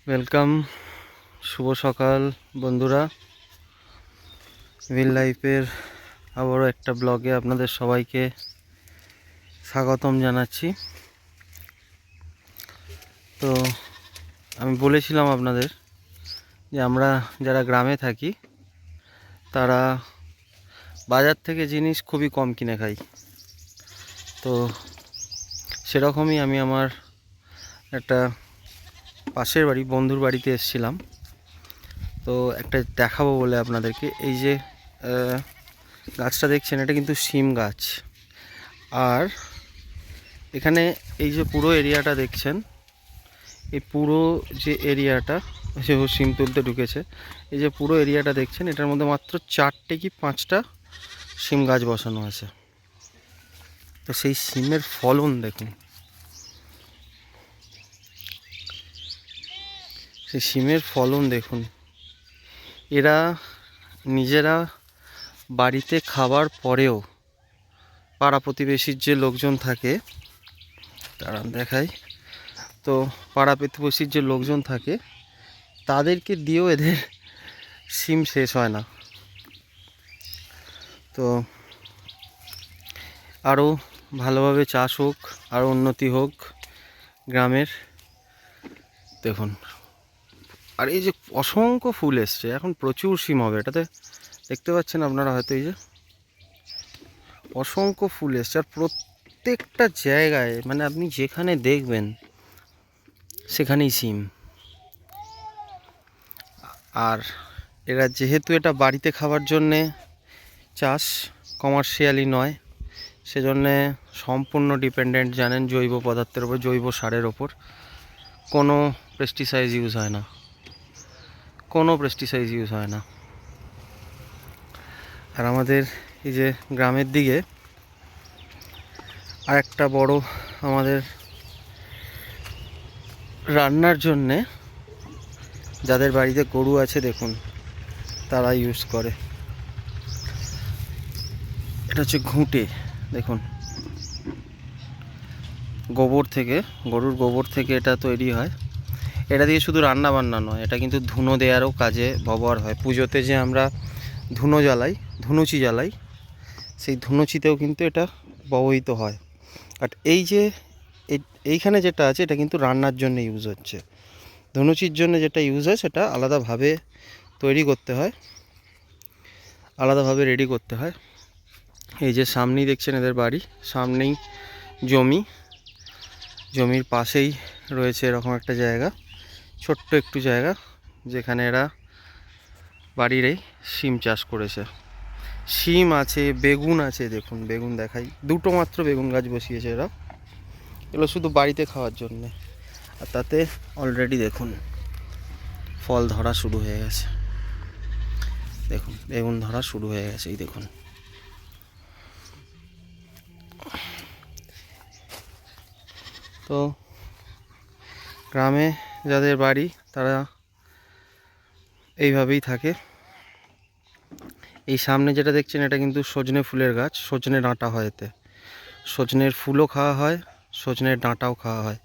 Welcome, শুভ সকাল বন্ধুরা। Reel লাইফের আবারও একটা ব্লগে আপনাদের সবাইকে স্বাগতম জানাচ্ছি। তো আমি বলেছিলাম আপনাদের যে আমরা যারা গ্রামে থাকি তারা বাজার থেকে জিনিস খুবই কম কিনে খাই। তো সেরকমই আমি আমার একটা পাশের বাড়ি বন্ধুর বাড়িতে এসেছিলাম। তো একটা দেখাবো বলে আপনাদেরকে, এই যে গাছটা দেখছেন, এটা কিন্তু শিম গাছ। আর এখানে এই যে পুরো এরিয়াটা দেখছেন, এই পুরো যে এরিয়াটা, যে ও শিম তুলতে ঢুকেছে, এই যে পুরো এরিয়াটা দেখছেন, এটার মধ্যে মাত্র 4টে কি 5টা শিম গাছ বসানো আছে। তো সেই শিমের ফলন দেখুন, সেই শিমের ফলন দেখুন। এরা নিজেরা বাড়িতে খাবার পরেও পাড়া প্রতিবেশীর যে লোকজন থাকে, তারা দেখায়, তো পাড়া প্রতিবেশীর যে লোকজন থাকে তাদেরকে দিয়েও এদের শিম শেষ হয় না। তো আরও ভালোভাবে চাষ হোক, আরও উন্নতি হোক গ্রামের। দেখুন, আর এই যে অসংখ্য ফুল এসছে, এখন প্রচুর শিম হবে এটাতে, দেখতে পাচ্ছেন আপনারা হয়তো। এই যে অসংখ্য ফুল এসছে, আর প্রত্যেকটা জায়গায়, মানে আপনি যেখানে দেখবেন সেখানেই শিম। আর এরা যেহেতু এটা বাড়িতে খাবার জন্যে চাষ, কমার্শিয়ালি নয়, সেজন্যে সম্পূর্ণ ডিপেন্ডেন্ট, জানেন, জৈব পদার্থের ওপর, জৈব সারের ওপর। কোনো পেস্টিসাইড ইউজ হয় না, কোনো পেস্টিসাইড ইউজ হয় না। আর আমাদের এই যে গ্রামের দিকে আর একটা বড়, আমাদের রান্নার জন্যে যাদের বাড়িতে গরু আছে দেখুন, তারা ইউজ করে। এটা হচ্ছে ঘুঁটে, দেখুন, গোবর থেকে, গরুর গোবর থেকে এটা তৈরি হয়। এটা দিয়ে শুধু রান্না বান্না নয়, এটা কিন্তু ধুনো দেওয়ারও কাজে ব্যবহার হয়। পুজোতে যে আমরা ধুনো জ্বালাই, ধুনুচি জ্বালাই, সেই ধুনুচিতেও কিন্তু এটা ব্যবহৃত হয়। আর এই যে এইখানে যেটা আছে, এটা কিন্তু রান্নার জন্য ইউজ হচ্ছে। ধনুচির জন্য যেটা ইউজ হয় সেটা আলাদাভাবে তৈরি করতে হয়, আলাদাভাবে রেডি করতে হয়। এই যে সামনেই দেখছেন এদের বাড়ি, সামনেই জমি, জমির পাশেই রয়েছে এরকম একটা জায়গা, ছোট্ট একটু জায়গা, যেখানে এরা বাড়ির এই শিম চাষ করেছে। শিম আছে, বেগুন আছে, দেখুন বেগুন দেখাই, দুটো মাত্র বেগুন গাছ বসিয়েছে এরা, এগুলো শুধু বাড়িতে খাওয়ার জন্যে। আর তাতে অলরেডি দেখুন ফল ধরা শুরু হয়ে গেছে, দেখুন বেগুন ধরা শুরু হয়ে গেছে, এই দেখুন। তো গ্রামে যাদের বাড়ি তারা এইভাবেই থাকে। এই সামনে যেটা দেখছেন, এটা কিন্তু সজনে ফুলের গাছ, সজনে ডাঁটা হয় এতে, সজনের ফুলও খাওয়া হয়, সজনের ডাঁটাও খাওয়া হয়।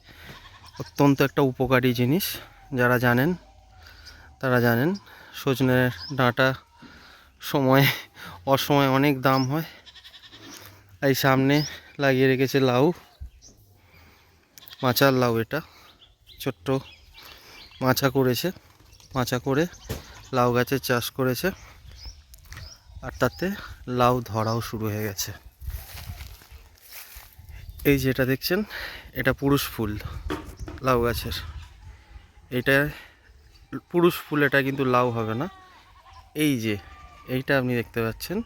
অত্যন্ত একটা উপকারী জিনিস, যারা জানেন তারা জানেন। সজনের ডাঁটা সময় অসময় অনেক দাম হয়। এই সামনে লাগিয়ে রেখেছে লাউ, মাচার লাউ, এটা ছোট্ট মাচা করেছে, মাচা করে লাউ গাছের চাষ করেছে, আর তাতে লাউ ধরাও শুরু হয়ে গেছে। এই যেটা দেখছেন, এটা পুরুষ ফুল লাউ গাছের, এটা পুরুষ ফুল, এটা কিন্তু লাউ হবে না। এই যে এইটা আপনি দেখতে পাচ্ছেন,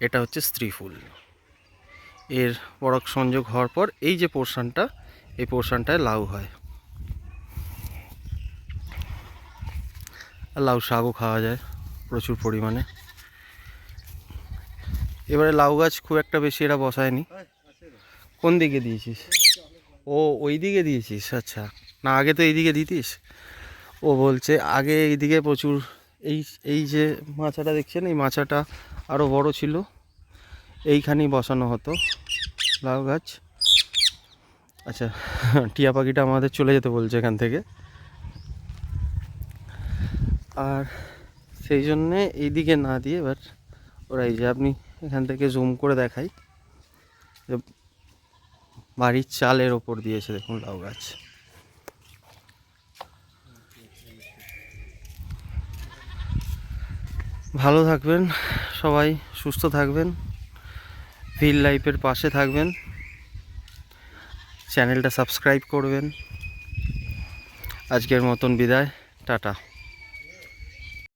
এটা হচ্ছে স্ত্রী ফুল। এর পরাগ সংযোগ হওয়ার পর এই যে পোর্শনটা, এই পোর্শনটায় লাউ হয়। আর লাউ শাকও খাওয়া যায় প্রচুর পরিমাণে। এবারে লাউ গাছ খুব একটা বেশি এরা বসায়নি। কোন দিকে দিয়েছিস? ও ওই দিকে দিয়েছিস, আচ্ছা। না আগে তো এই দিকে দিতিস। ও বলছে আগে এই দিকে প্রচুর, এই এই যে মাচাটা দেখছেন, এই মাচাটা আরও বড় ছিল, এইখানেই বসানো হতো লাউ গাছ। আচ্ছা, টিয়া পাখিটা আমাদের চলে যেতে বলছে এখান থেকে। আর সেই জন্যে এইদিকে না দিয়ে এবার ওরা এই যে আপনি এখান থেকে জুম করে দেখাই যে বাড়ির চালের ওপর দিয়েছে দেখুন লাউ গাছ। ভালো থাকবেন সবাই, সুস্থ থাকবেন, ভিল লাইফের পাশে থাকবেন, চ্যানেলটা সাবস্ক্রাইব করবেন। আজকের মতন বিদায়, টাটা।